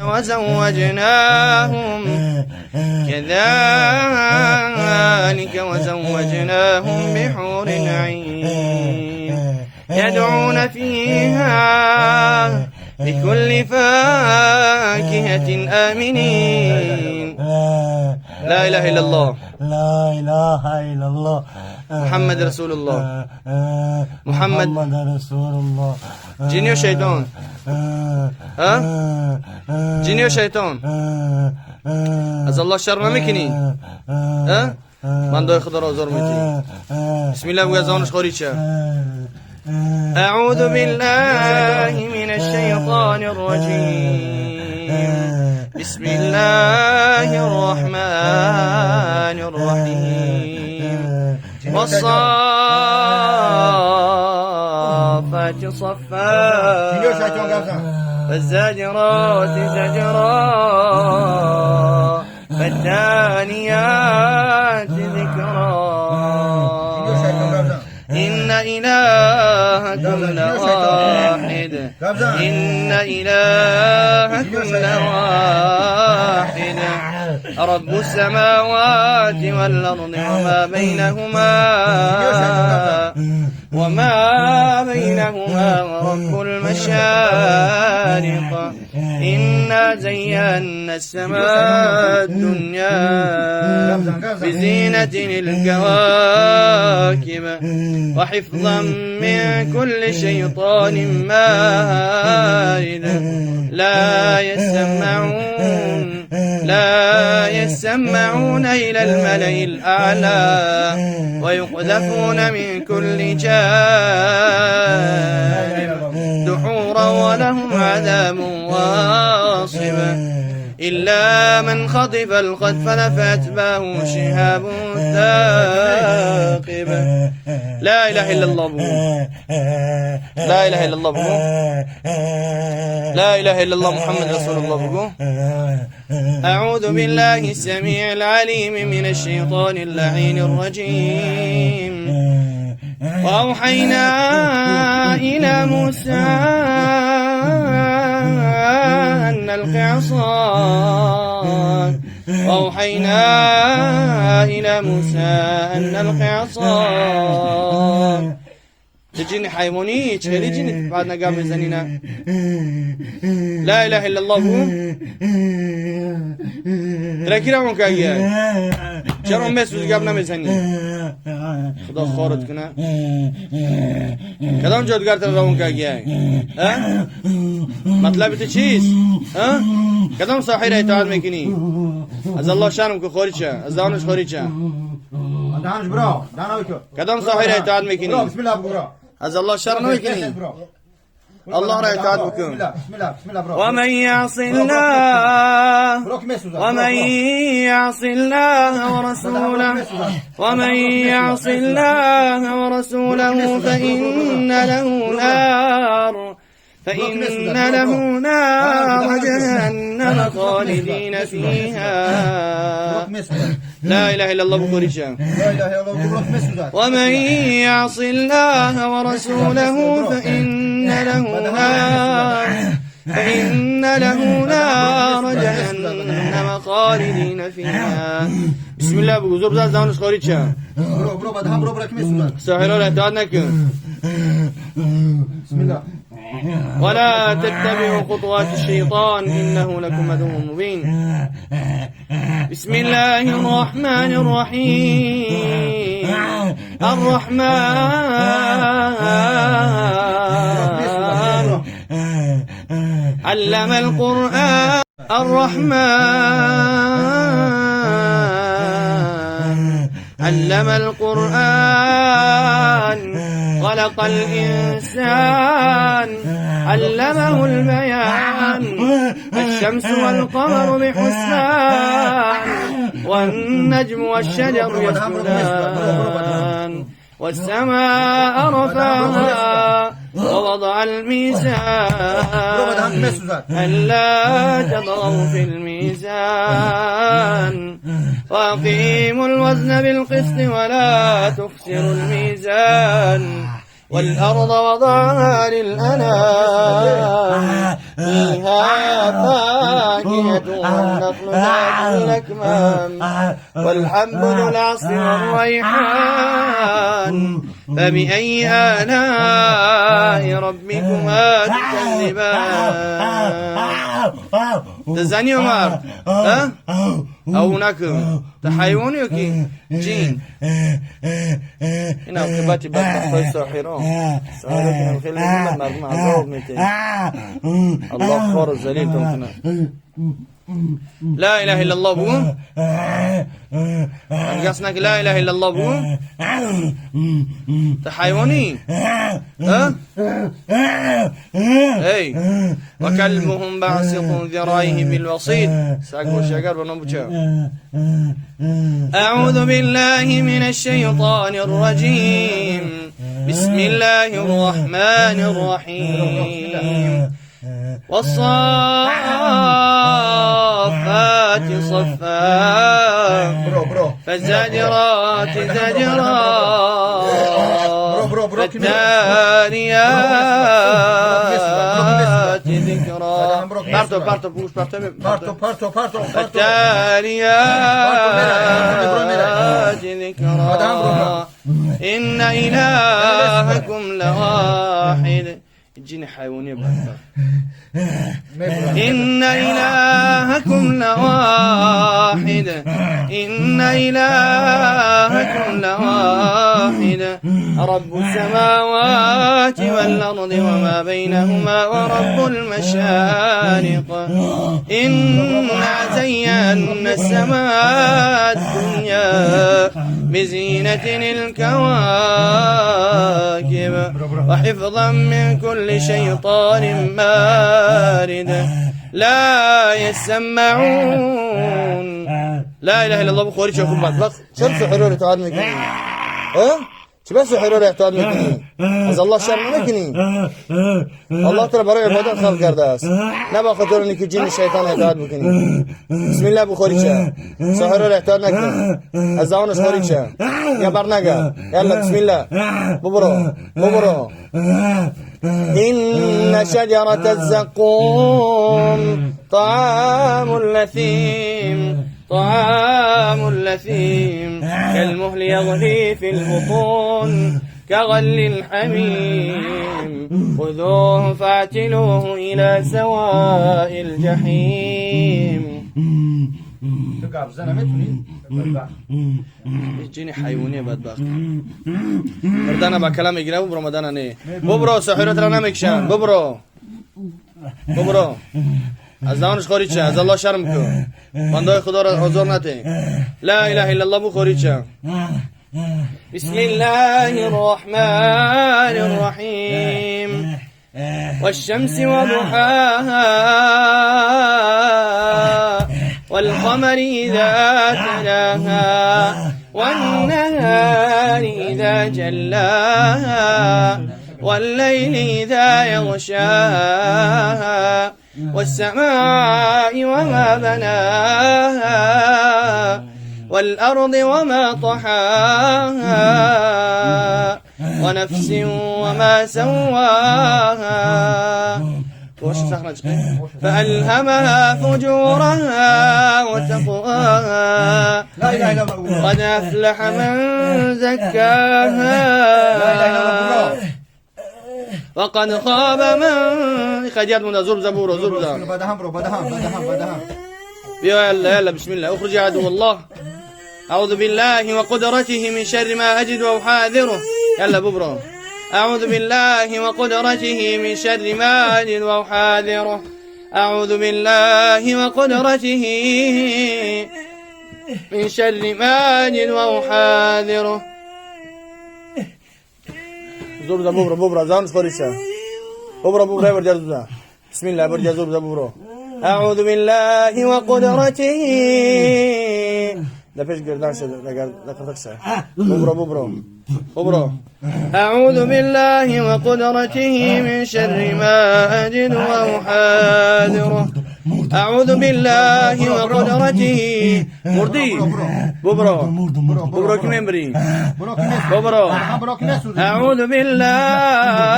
وزوجناهم كذلك وزوجناهم بحور عين يدعون فيها بكل فاكهة آمنين. لا إله إلا الله، لا إله إلا الله، محمد رسول الله، محمد رسول الله. جني وشيطان، ها جني وشيطان از الله شر نمیکنی، ها من دای خدا را آزار میدی. بسم الله بگو ازانش خاری چه. أعوذ بالله من الشيطان الرجيم. بسم الله الرحمن الرحيم. والصافات صفا فالزاجرات زجرا فالتاليات ذكرا إن إلهكم لواحد، إن إلهكم لواحد رب السماوات والأرض وما بينهما ورب المشارق. إنا زينا السماء الدنيا بزينة الكواكب وحفظا من كل شيطان مارد. لا يسمعون إلى الملأ الأعلى ويقذفون من كل جانب دحورا ولهم عذاب واصب. إلا من خطف الخطف فأتبعه شهاب ثاقب. لا إله إلا الله بقول. لا إله إلا الله بقول. لا إله إلا الله محمد رسول الله بقول. أعوذ بالله السميع العليم من الشيطان اللعين الرجيم. وأوحينا إلى موسى أن ألق عصاك. وأوحينا إلى موسى أن ألق عصاك. تجيني حيواني تشيلي جيني بعد نقام الزنينة. لا إله إلا الله بو تركي رمون كاقيا شرون بس قابنا مزني خدا خارت كنا كدام جادگار تر رمون كاقيا ها مطلب تو چیز ها كدام ساحر اطاعت میکنی از الله شانم که خارج شه از دانش خارج شه دانش برو دانش كدام ساحر اطاعت میکنی بسم الله برو از الله شر نمیکنی الله را اطاعت بکن. ومن يعص الله ورسوله فإن له نار جهنم خالدين فيها. لا إله إلا الله بقريشا. ومن يعص الله ورسوله فإن له نار جهنم خالدين فيها. بسم الله بقول زور بزاز دانش خارج شه. برو بعد هم برو كمسودا. ساحر را اطاعت نکن. بسم الله. ولا تتبعوا خطوات الشيطان إنه لكم عدو مبين. بسم الله الرحمن الرحيم. الرحمن علم القرآن. علم القرآن خلق الإنسان علمه البيان. الشمس والقمر بحسبان والنجم والشجر يسجدان والسماء رفعها ووضع الميزان ألا تطغوا في الميزان وأقيموا الوزن بالقسط ولا تخسروا الميزان والأرض وضعها للأنام فيها الدانية والنخل ذات الأكمام والحب ذو العصف والريحان فبأي آلاء ربكما تكذبان. تزني عمر ها أو هناك تحيوان يوكي جين هنا كباتي بطل ساحران ساحران خير لنا مرمى عذاب متين الله خار الزليل تمكنا لا إله إلا الله بو قصناك لا إله إلا الله بو تحيواني ها اي وكلبهم باسط ذراعيه بالوصيد ساقو الشجر ونبوشا. أعوذ بالله من الشيطان الرجيم بسم الله الرحمن الرحيم والصافات صفا فالزاجرات زجرا فالتاليات ذكرا فالتاليات ذكرا إن إلهكم لواحد. الجن حيوانية بحثة. إن إلهكم لواحد إن إلهكم لواحد رب السماوات والأرض وما بينهما ورب المشارق إنا زينا السماء الدنيا بزينة الكواكب وحفظا من كل شيطان مارد لا يسمعون. لا إله إلا الله بخوري شوفوا بطبخ شمس حرورة تعاد مكني بس حرورة تعاد مكني از الله شر مكني الله ترى برای عبادت خلق کرده است نبا خاطر اینکه جن شیطان اطاعت بکنی. بسم الله بخوری چه سحر اطاعت نکن از زبانش خوری چه یا بر نگه یالا بسم الله ببرو إن شجرة الزقوم طعام اللثيم كالمهل يغلي في البطون كغل الحميم خذوه فاعتلوه إلى سواء الجحيم. الجن حيوانية بدبخت مردانا با کلام میگیره ببرو مدانا نه ببرو سحرت را نمیکشن ببرو از دانش خوری چه از الله شرم کن بندای خدا را حضور نته. لا اله الا الله بخوری چه. بسم الله الرحمن الرحيم والشمس وضحاها والقمر إذا تلاها والنهار إذا جلاها والليل إذا يغشاها والسماء وما بناها والأرض وما طحاها ونفس وما سواها فألهمها فجورها وتقواها قد أفلح من زكاها وقد خاب من خجرت من زرب زبور بدهم يلا بسم الله اخرج يا عدو الله أعوذ بالله وقدرته من شر ما أجد وأحاذره. يلا ببرو أعوذ بالله وقدرته من شر ما أجد وأحاذره. أعوذ بالله وقدرته من شر ما أجد وأحاذره. زرب ببرو زانس فريسة ببرو برجع زوزا. بسم الله برجع زرب ببرو. أعوذ بالله وقدرته لا فيش قردان شد لا كرتكسه ببرو أعوذ بالله وقدرته من شر ما أجد وأحاذره. أعوذ بالله وقدرته مردي ببرو كمين بري ببرو أعوذ بالله